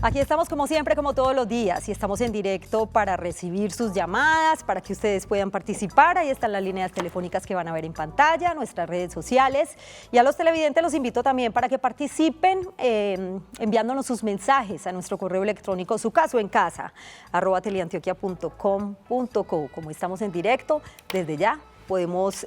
Aquí estamos como siempre, como todos los días, y estamos en directo para recibir sus llamadas, para que ustedes puedan participar. Ahí están las líneas telefónicas que van a ver en pantalla, nuestras redes sociales. Y a los televidentes los invito también para que participen enviándonos sus mensajes a nuestro correo electrónico, su caso en casa, @teleantioquia.com.co. Como estamos en directo, desde ya podemos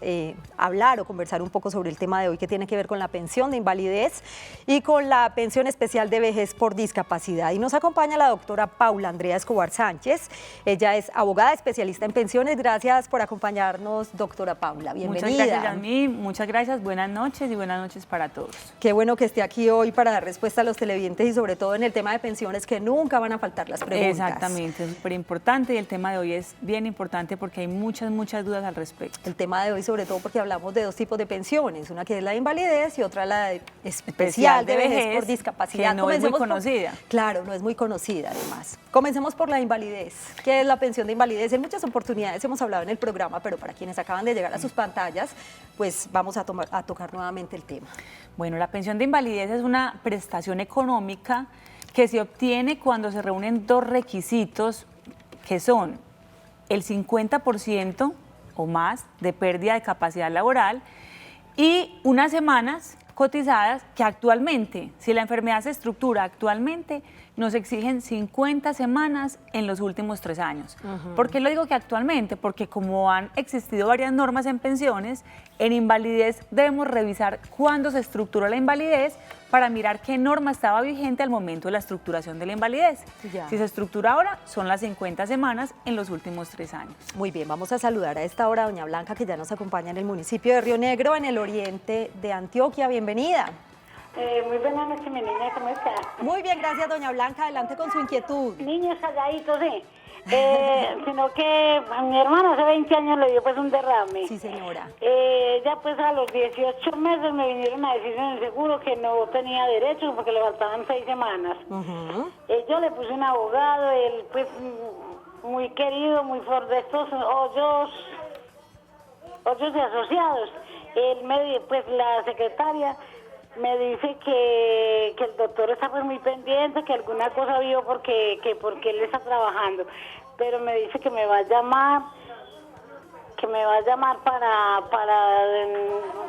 hablar o conversar un poco sobre el tema de hoy, que tiene que ver con la pensión de invalidez y con la pensión especial de vejez por discapacidad. Y nos acompaña la doctora Paula Andrea Escobar Sánchez. Ella es abogada especialista en pensiones. Gracias por acompañarnos, doctora Paula. Bienvenida. Muchas gracias, Yasmín. Muchas gracias. Buenas noches y buenas noches para todos. Qué bueno que esté aquí hoy para dar respuesta a los televidentes y sobre todo en el tema de pensiones, que nunca van a faltar las preguntas. Exactamente, es súper importante y el tema de hoy es bien importante porque hay muchas dudas al respecto. El tema de hoy sobre todo porque hablamos de dos tipos de pensiones, una que es la de invalidez y otra la de especial de vejez por discapacidad. Que no es muy conocida. Claro, no es muy conocida además. Comencemos por la invalidez. ¿Qué es la pensión de invalidez? En muchas oportunidades hemos hablado en el programa, pero para quienes acaban de llegar a sus pantallas, pues vamos a tocar nuevamente el tema. Bueno, la pensión de invalidez es una prestación económica que se obtiene cuando se reúnen dos requisitos que son el 50% o más de pérdida de capacidad laboral y unas semanas cotizadas que actualmente, si la enfermedad se estructura actualmente, nos exigen 50 semanas en los últimos 3 años. ¿Por qué lo digo que actualmente? Porque como han existido varias normas en pensiones, en invalidez debemos revisar cuándo se estructuró la invalidez para mirar qué norma estaba vigente al momento de la estructuración de la invalidez. Ya. Si se estructura ahora, son las 50 semanas en los últimos 3 años. Muy bien, vamos a saludar a esta hora a doña Blanca, que ya nos acompaña en el municipio de Río Negro, en el oriente de Antioquia. Bienvenida. Muy buenas noches, mi niña, ¿cómo está? Muy bien, gracias, doña Blanca. Adelante con su inquietud. Niños calladitos, sí. Sino que a mi hermana hace 20 años le dio pues un derrame. Sí, señora. Ya pues a los 18 meses me vinieron a decir en el seguro que no tenía derechos porque le faltaban 6 semanas. Yo le puse un abogado, él pues muy querido, muy fuerte de estos hoyos de asociados. Él pues la secretaria me dice que el doctor está pues muy pendiente, que alguna cosa vio porque él está trabajando, pero me dice que me va a llamar, para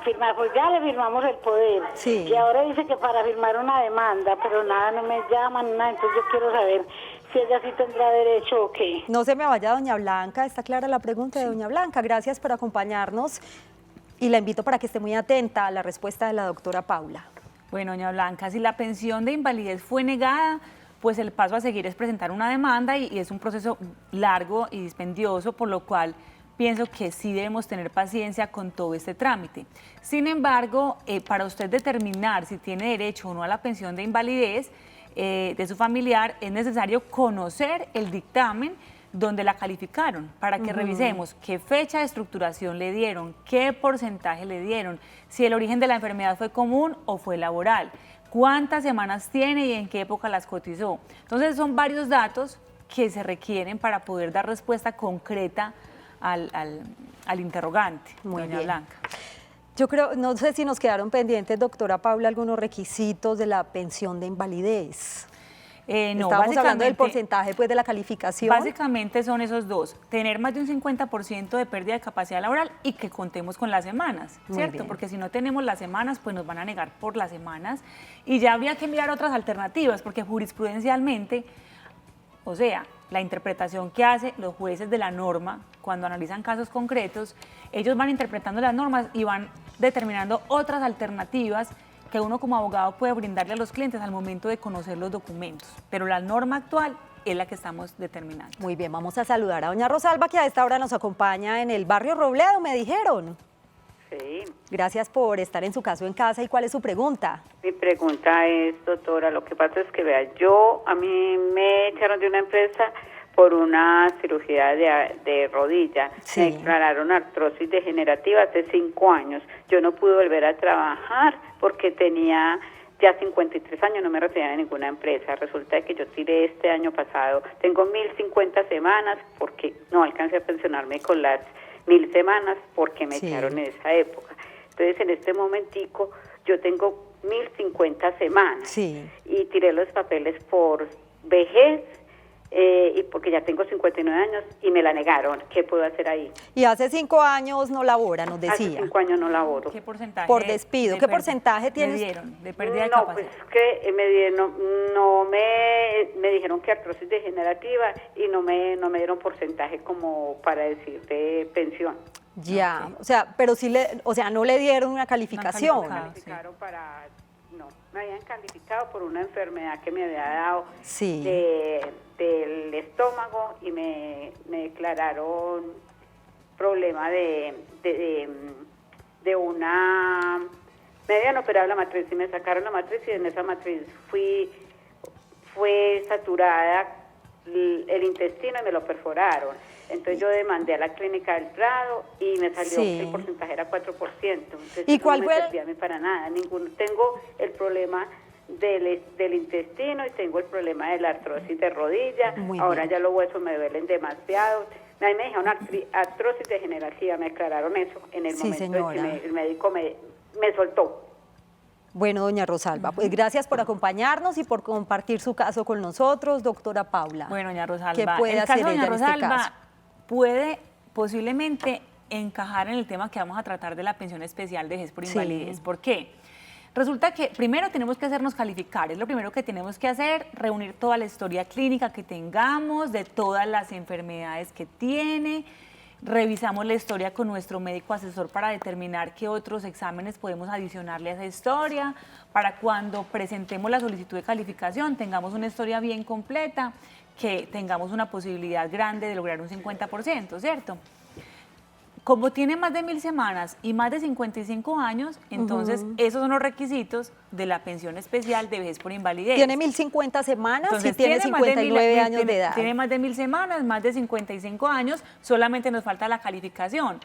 firmar, pues ya le firmamos el poder, sí. Y ahora dice que para firmar una demanda, pero nada, no me llaman, nada, entonces yo quiero saber si ella sí tendrá derecho o qué. No se me vaya, doña Blanca, está clara la pregunta de doña Blanca. Gracias por acompañarnos. Y la invito para que esté muy atenta a la respuesta de la doctora Paula. Bueno, doña Blanca, si la pensión de invalidez fue negada, pues el paso a seguir es presentar una demanda y es un proceso largo y dispendioso, por lo cual pienso que sí debemos tener paciencia con todo este trámite. Sin embargo, para usted determinar si tiene derecho o no a la pensión de invalidez de su familiar, es necesario conocer el dictamen donde la calificaron, para que revisemos qué fecha de estructuración le dieron, qué porcentaje le dieron, si el origen de la enfermedad fue común o fue laboral, cuántas semanas tiene y en qué época las cotizó. Entonces son varios datos que se requieren para poder dar respuesta concreta al interrogante, doña Blanca. Yo creo, no sé si nos quedaron pendientes, doctora Paula, algunos requisitos de la pensión de invalidez. No, estábamos hablando del porcentaje pues, de la calificación. Básicamente son esos dos, tener más de un 50% de pérdida de capacidad laboral y que contemos con las semanas, ¿cierto? Porque si no tenemos las semanas, pues nos van a negar por las semanas y ya habría que mirar otras alternativas, porque jurisprudencialmente, o sea, la interpretación que hacen los jueces de la norma cuando analizan casos concretos, ellos van interpretando las normas y van determinando otras alternativas que uno como abogado puede brindarle a los clientes al momento de conocer los documentos. Pero la norma actual es la que estamos determinando. Muy bien, vamos a saludar a doña Rosalba, que a esta hora nos acompaña en el barrio Robledo, me dijeron. Sí. Gracias por estar en su caso en casa. ¿Y cuál es su pregunta? Mi pregunta es, doctora, lo que pasa es que, vea, a mí me echaron de una empresa por una cirugía de rodilla. Sí. Me declararon artrosis degenerativa hace 5 años. Yo no pude volver a trabajar porque tenía ya 53 años, no me recibían en ninguna empresa. Resulta que yo tiré este año pasado, tengo 1050 semanas porque no alcancé a pensionarme con las 1000 semanas porque me echaron en esa época. Entonces, en este momentico, yo tengo 1050 semanas y tiré los papeles por vejez, y porque ya tengo 59 años y me la negaron. ¿Qué puedo hacer ahí? Y hace 5 años no labora, nos Hace decía. 5 años no laboro. ¿Qué porcentaje? Por despido. ¿Qué porcentaje le tienes? dieron de pérdida de No, capacidad? pues que me dijeron que artrosis degenerativa y no me dieron porcentaje como para decir de pensión. Ya, o sea, pero sí no le dieron una calificación. calificado. Calificaron no, me habían calificado por una enfermedad que me había dado Sí. del estómago y me declararon problema de una... Me habían operado la matriz y me sacaron la matriz y en esa matriz fue saturada el intestino y me lo perforaron. Entonces yo demandé a la clínica del Prado y me salió Sí. que el porcentaje era 4%. Entonces ¿Y eso cuál no fue me el- servía a mí para nada. Tengo el problema del intestino y tengo el problema de la artrosis de rodilla. Muy Ahora bien. ya los huesos me duelen demasiado. A mí me dijeron artrosis degenerativa, me aclararon eso en el Sí, momento señora. en que el médico me soltó. Bueno, doña Rosalba, pues gracias por acompañarnos y por compartir su caso con nosotros, doctora Paula. Bueno, doña Rosalba, ¿Qué puede el hacer caso de ella doña en este Rosalba caso? puede posiblemente encajar en el tema que vamos a tratar de la pensión especial de vejez por Sí. invalidez. ¿Por qué? Resulta que primero tenemos que hacernos calificar, es lo primero que tenemos que hacer, reunir toda la historia clínica que tengamos, de todas las enfermedades que tiene, revisamos la historia con nuestro médico asesor para determinar qué otros exámenes podemos adicionarle a esa historia, para cuando presentemos la solicitud de calificación tengamos una historia bien completa, que tengamos una posibilidad grande de lograr un 50%, ¿cierto? Como tiene más de 1000 semanas y más de 55 años, entonces esos son los requisitos de la pensión especial de vejez por invalidez. Tiene 1050 semanas Entonces, y tiene más de 59 años tiene- de edad. Tiene más de 1000 semanas, más de 55 años, solamente nos falta la calificación,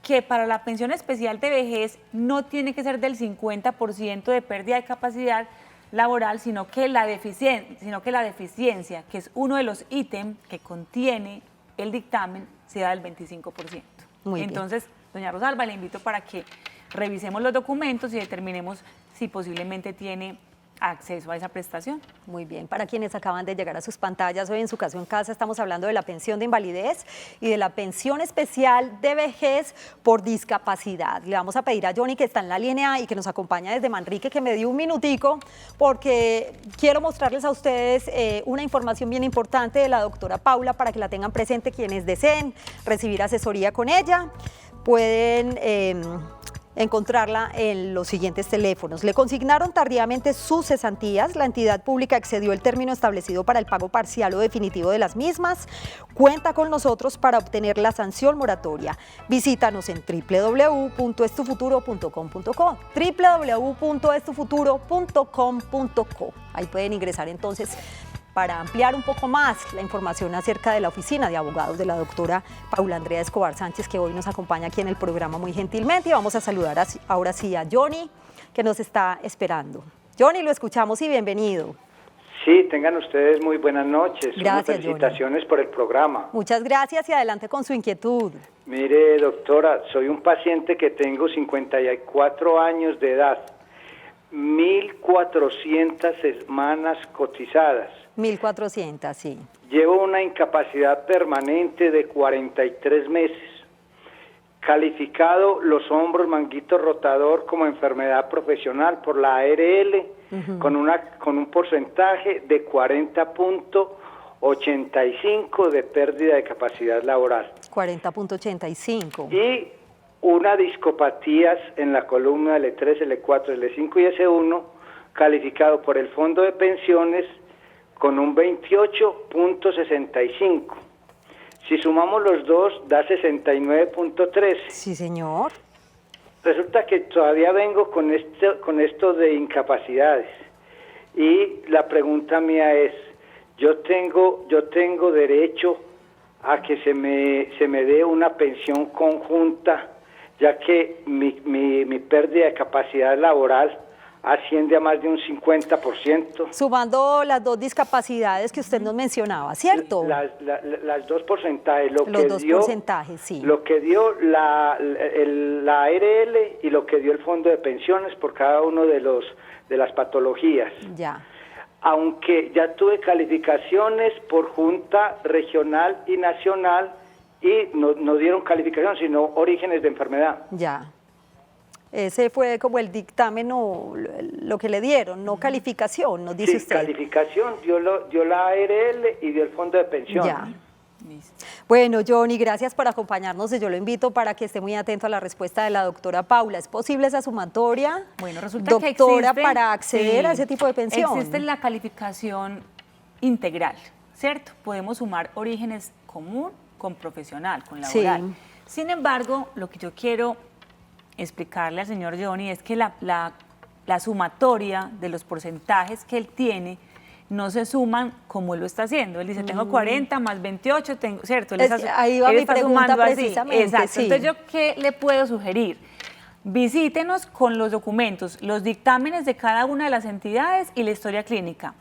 que para la pensión especial de vejez no tiene que ser del 50% de pérdida de capacidad laboral, sino que la deficiencia, que es uno de los ítems que contiene el dictamen, sea del 25%. Muy bien. Entonces, doña Rosalba, le invito para que revisemos los documentos y determinemos si posiblemente tiene acceso a esa prestación. Muy bien, para quienes acaban de llegar a sus pantallas, hoy en Su Caso en Casa estamos hablando de la pensión de invalidez y de la pensión especial de vejez por discapacidad. Le vamos a pedir a Johnny, que está en la línea y que nos acompaña desde Manrique, que me dio un minutico, porque quiero mostrarles a ustedes una información bien importante de la doctora Paula para que la tengan presente quienes deseen recibir asesoría con ella. Pueden encontrarla en los siguientes teléfonos. Le consignaron tardíamente sus cesantías, la entidad pública excedió el término establecido para el pago parcial o definitivo de las mismas, cuenta con nosotros para obtener la sanción moratoria. Visítanos en www.estufuturo.com.co, www.estufuturo.com.co. Ahí pueden ingresar entonces para ampliar un poco más la información acerca de la oficina de abogados de la doctora Paula Andrea Escobar Sánchez, que hoy nos acompaña aquí en el programa muy gentilmente. Y vamos a saludar ahora sí a Johnny, que nos está esperando. Johnny, lo escuchamos y bienvenido. Sí, tengan ustedes muy buenas noches. Gracias, Felicitaciones por el programa. Muchas gracias y adelante con su inquietud. Mire, doctora, soy un paciente que tengo 54 años de edad, 1.400 semanas cotizadas. 1.400, sí. Llevo una incapacidad permanente de 43 meses. Calificado los hombros, manguito rotador como enfermedad profesional por la ARL, con un porcentaje de 40.85 de pérdida de capacidad laboral. 40.85. Y una discopatías en la columna L3, L4, L5 y S1, calificado por el Fondo de Pensiones con un 28.65. Si sumamos los dos, da 69.13. Sí, señor. Resulta que todavía vengo con esto de incapacidades. Y la pregunta mía es, yo tengo derecho a que se me dé una pensión conjunta, ya que mi pérdida de capacidad laboral asciende a más de un 50%. Sumando las dos discapacidades que usted nos mencionaba, ¿cierto? Las dos porcentajes. Los dos porcentajes, sí. Lo que dio la ARL y lo que dio el Fondo de Pensiones por cada uno de las patologías. Ya. aunque ya tuve calificaciones por junta regional y nacional y no dieron calificación, sino orígenes de enfermedad. Ya. Ese fue como el dictamen o lo que le dieron, no calificación, nos dice Sí, usted. calificación, dio la ARL y dio el fondo de pensión. Ya. Bueno, Johnny, gracias por acompañarnos y yo lo invito para que esté muy atento a la respuesta de la doctora Paula. ¿Es posible esa sumatoria, Bueno, resulta doctora, que existe, para acceder a ese tipo de pensión? Existe la calificación integral, ¿cierto? Podemos sumar orígenes común con profesional, con laboral. Sí. Sin embargo, lo que yo quiero explicarle al señor Johnny es que la sumatoria de los porcentajes que él tiene no se suman como él lo está haciendo. Él dice, tengo 40 más 28, ¿cierto? Ahí va mi pregunta precisamente. Exacto. Sí. Entonces, ¿yo qué le puedo sugerir? Visítenos con los documentos, los dictámenes de cada una de las entidades y la historia clínica.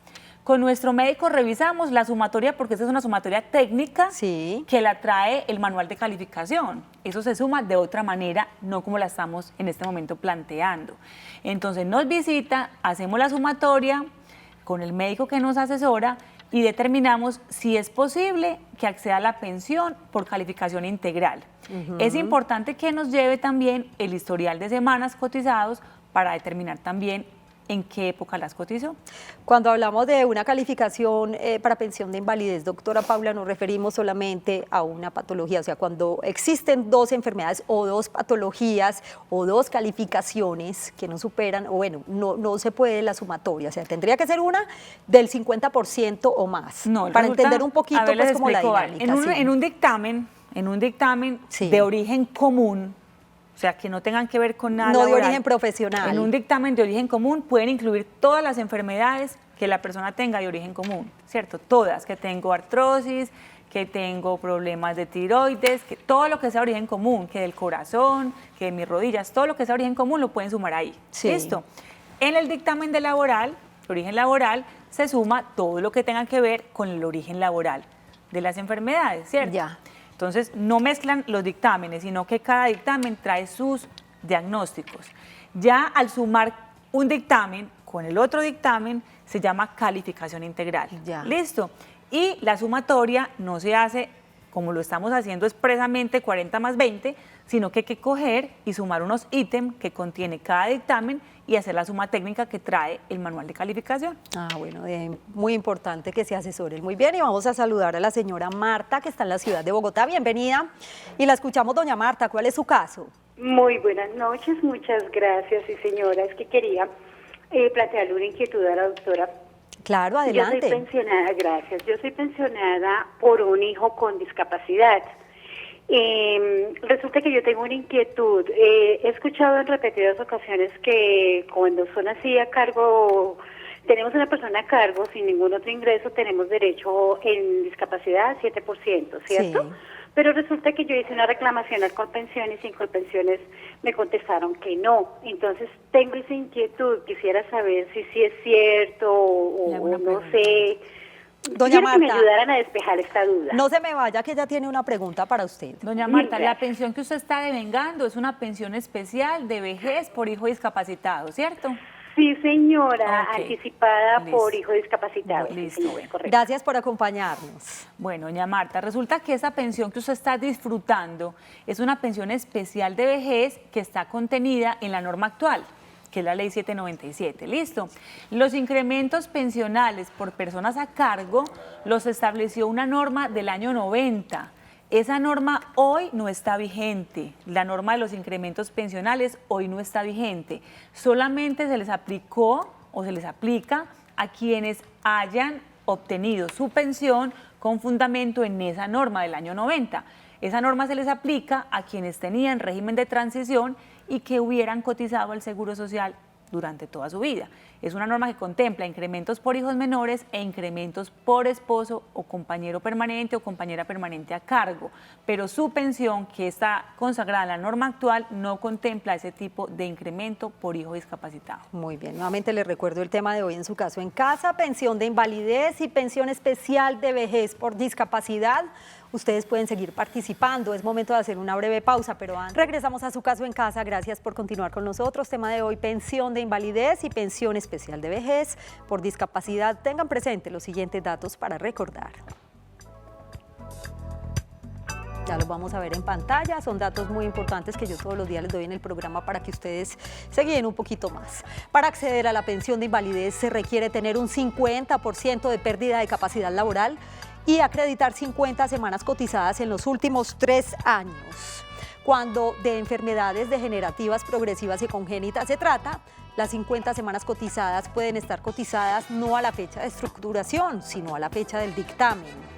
Con nuestro médico revisamos la sumatoria, porque esa es una sumatoria técnica Sí. que la trae el manual de calificación. Eso se suma de otra manera, no como la estamos en este momento planteando. Entonces nos visita, hacemos la sumatoria con el médico que nos asesora y determinamos si es posible que acceda a la pensión por calificación integral. Es importante que nos lleve también el historial de semanas cotizados para determinar también en qué época las cotizó. Cuando hablamos de una calificación para pensión de invalidez, doctora Paula, nos referimos solamente a una patología, o sea, cuando existen dos enfermedades o dos patologías o dos calificaciones que no superan, o bueno, no se puede la sumatoria, o sea, tendría que ser una del 50% o más, No, para resulta, entender un poquito a ver, pues les como la explico, dinámica. Sí. En un dictamen Sí. de origen común, o sea, que no tengan que ver con nada No de laboral, origen profesional. En un dictamen de origen común pueden incluir todas las enfermedades que la persona tenga de origen común, ¿cierto? Todas, que tengo artrosis, que tengo problemas de tiroides, que todo lo que sea origen común, que del corazón, que de mis rodillas, todo lo que sea origen común lo pueden sumar ahí. Sí. ¿Listo? En el dictamen de origen laboral, se suma todo lo que tenga que ver con el origen laboral de las enfermedades, ¿cierto? Ya. Entonces, no mezclan los dictámenes, sino que cada dictamen trae sus diagnósticos. Ya al sumar un dictamen con el otro dictamen, se llama calificación integral. Ya. ¿Listo? Y la sumatoria no se hace como lo estamos haciendo expresamente 40 más 20, sino que hay que coger y sumar unos ítems que contiene cada dictamen y hacer la suma técnica que trae el manual de calificación. Ah, bueno, muy importante que se asesoren. Muy bien, y vamos a saludar a la señora Marta, que está en la ciudad de Bogotá. Bienvenida. Y la escuchamos, doña Marta. ¿Cuál es su caso? Muy buenas noches, muchas gracias. Sí, señora, es que quería plantearle una inquietud a la doctora. Claro, adelante. Yo soy pensionada, gracias. Yo soy pensionada por un hijo con discapacidad. Resulta que yo tengo una inquietud. He escuchado en repetidas ocasiones que cuando son así a cargo, tenemos una persona a cargo sin ningún otro ingreso, tenemos derecho en discapacidad a 7%, ¿cierto? Sí. Pero resulta que yo hice una reclamación al Colpensiones y en Colpensiones me contestaron que no. Entonces tengo esa inquietud, quisiera saber si sí es cierto o no sé. Doña Quiero que me Marta, ayudaran a despejar esta duda. no se me vaya, que ella tiene una pregunta para usted. Doña Marta, Mira. la pensión que usted está devengando es una pensión especial de vejez por hijo discapacitado, ¿cierto? Sí, señora, Ok. anticipada Listo. por hijo discapacitado. Sí, Listo. señora, correcto. Gracias por acompañarnos. Bueno, doña Marta, resulta que esa pensión que usted está disfrutando es una pensión especial de vejez que está contenida en la norma actual, que es la ley 797. ¿Listo? Los incrementos pensionales por personas a cargo los estableció una norma del año 90. Esa norma hoy no está vigente. La norma de los incrementos pensionales hoy no está vigente. Solamente se les aplicó o se les aplica a quienes hayan obtenido su pensión con fundamento en esa norma del año 90. Esa norma se les aplica a quienes tenían régimen de transición y que hubieran cotizado al Seguro Social durante toda su vida. Es una norma que contempla incrementos por hijos menores e incrementos por esposo o compañero permanente o compañera permanente a cargo, pero su pensión, que está consagrada en la norma actual, no contempla ese tipo de incremento por hijo discapacitado. Muy bien, nuevamente les recuerdo el tema de hoy en su caso en casa, pensión de invalidez y pensión especial de vejez por discapacidad. ustedes pueden seguir participando. Es momento de hacer una breve pausa, pero antes regresamos a Su Caso en Casa. Gracias por continuar con nosotros. Tema de hoy, pensión de invalidez y pensión especial de vejez por discapacidad. Tengan presente los siguientes datos para recordar. Ya los vamos a ver en pantalla, son datos muy importantes que yo todos los días les doy en el programa para que ustedes se guíen un poquito más. Para acceder a la pensión de invalidez se requiere tener un 50% de pérdida de capacidad laboral y acreditar 50 semanas cotizadas en los últimos 3 años. Cuando de enfermedades degenerativas, progresivas y congénitas se trata, las 50 semanas cotizadas pueden estar cotizadas no a la fecha de estructuración, sino a la fecha del dictamen.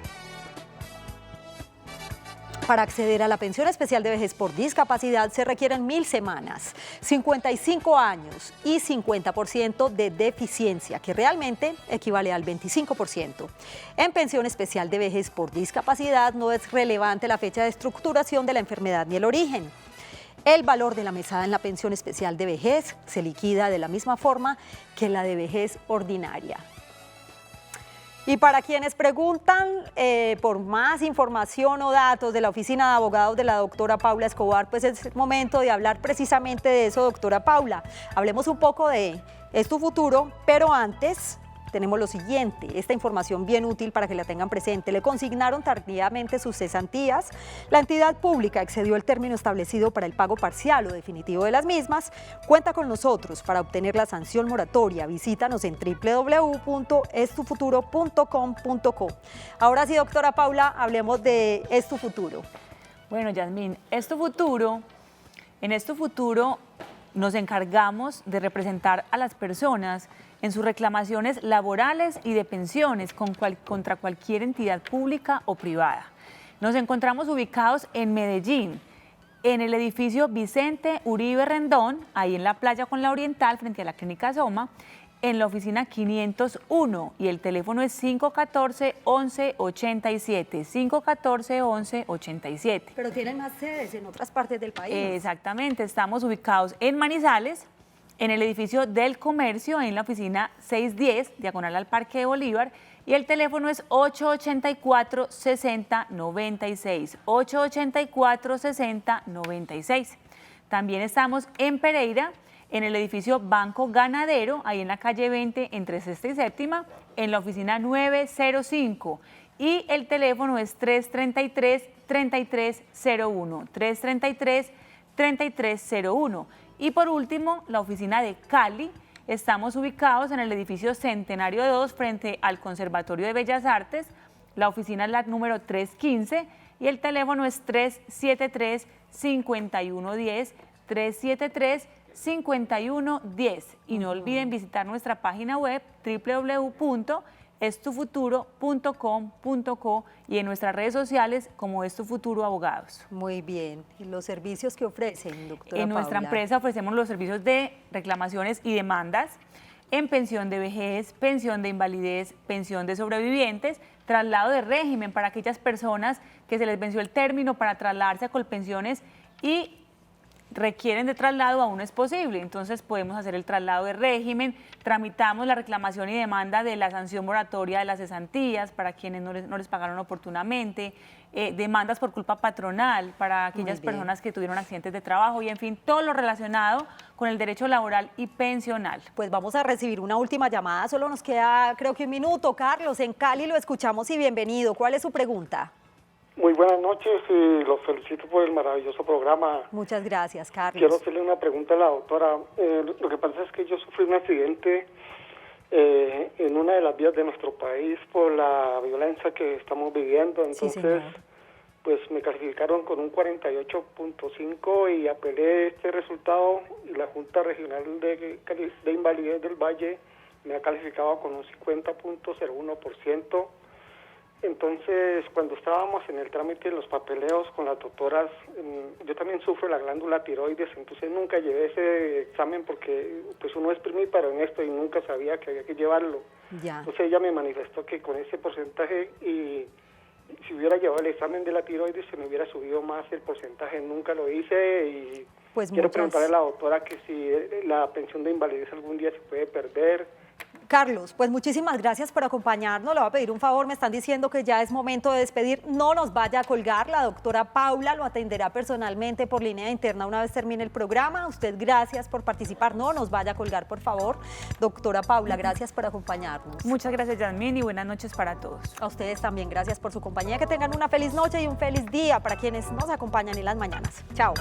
Para acceder a la pensión especial de vejez por discapacidad se requieren 1000 semanas, 55 años y 50% de deficiencia, que realmente equivale al 25%. En pensión especial de vejez por discapacidad no es relevante la fecha de estructuración de la enfermedad ni el origen. El valor de la mesada en la pensión especial de vejez se liquida de la misma forma que la de vejez ordinaria. Y para quienes preguntan por más información o datos de la Oficina de Abogados de la doctora Paula Escobar, pues es momento de hablar precisamente de eso, doctora Paula. Hablemos un poco de Es tu futuro, pero antes tenemos lo siguiente, esta información bien útil para que la tengan presente. Le consignaron tardíamente sus cesantías, la entidad pública excedió el término establecido para el pago parcial o definitivo de las mismas. Cuenta con nosotros para obtener la sanción moratoria. Visítanos en www.estufuturo.com.co. Ahora sí, doctora Paula, hablemos de Es tu futuro. Bueno, Yasmín, en Es tu futuro nos encargamos de representar a las personas en sus reclamaciones laborales y de pensiones contra cualquier entidad pública o privada. Nos encontramos ubicados en Medellín, en el edificio Vicente Uribe Rendón, ahí en la playa con la Oriental, frente a la Clínica Soma, en la oficina 501 y el teléfono es 514-1187, 514-1187. Pero tienen más sedes en otras partes del país. Exactamente, estamos ubicados en Manizales, en el edificio del Comercio, en la oficina 610, diagonal al Parque de Bolívar, y el teléfono es 884-6096, 884-6096. También estamos en Pereira, en el edificio Banco Ganadero, ahí en la calle 20, entre Sexta y Séptima, en la oficina 905, y el teléfono es 333-3301, 333-3301. Y por último, la oficina de Cali. Estamos ubicados en el edificio Centenario 2 frente al Conservatorio de Bellas Artes. La oficina es la número 315 y el teléfono es 373-5110, 373-5110. Y no olviden visitar nuestra página web www.estufuturo.com.co y en nuestras redes sociales como Es tu Futuro Abogados. Muy bien. ¿Y los servicios que ofrecen, doctora En nuestra Paula? empresa ofrecemos los servicios de reclamaciones y demandas en pensión de vejez, pensión de invalidez, pensión de sobrevivientes, traslado de régimen para aquellas personas que se les venció el término para trasladarse a Colpensiones y requieren de traslado, aún es posible. Entonces podemos hacer el traslado de régimen, tramitamos la reclamación y demanda de la sanción moratoria de las cesantías para quienes no les pagaron oportunamente, demandas por culpa patronal para aquellas personas que tuvieron accidentes de trabajo y en fin, todo lo relacionado con el derecho laboral y pensional. Pues vamos a recibir una última llamada, solo nos queda creo que un minuto. Carlos, en Cali lo escuchamos y bienvenido. ¿Cuál es su pregunta? Muy buenas noches y los felicito por el maravilloso programa. Muchas gracias, Carlos. Quiero hacerle una pregunta a la doctora. Lo que pasa es que yo sufrí un accidente en una de las vías de nuestro país por la violencia que estamos viviendo. Entonces, pues me calificaron con un 48.5 y apelé este resultado y la Junta Regional de Invalidez del Valle me ha calificado con un 50.01%. Entonces, cuando estábamos en el trámite de los papeleos con las doctoras, yo también sufro la glándula tiroides, entonces nunca llevé ese examen porque pues uno es primíparo en esto y nunca sabía que había que llevarlo. Ya. Entonces ella me manifestó que con ese porcentaje y si hubiera llevado el examen de la tiroides se me hubiera subido más el porcentaje. Nunca lo hice y pues quiero preguntarle a la doctora que si la pensión de invalidez algún día se puede perder Carlos, pues muchísimas gracias por acompañarnos. Le voy a pedir un favor, me están diciendo que ya es momento de despedir. No nos vaya a colgar, la doctora Paula lo atenderá personalmente por línea interna una vez termine el programa. Usted, gracias por participar. No nos vaya a colgar, por favor. Doctora Paula, gracias por acompañarnos. Muchas gracias, Yasmín, y buenas noches para todos. A ustedes también, gracias por su compañía. Que tengan una feliz noche y un feliz día para quienes nos acompañan en las mañanas. Chao.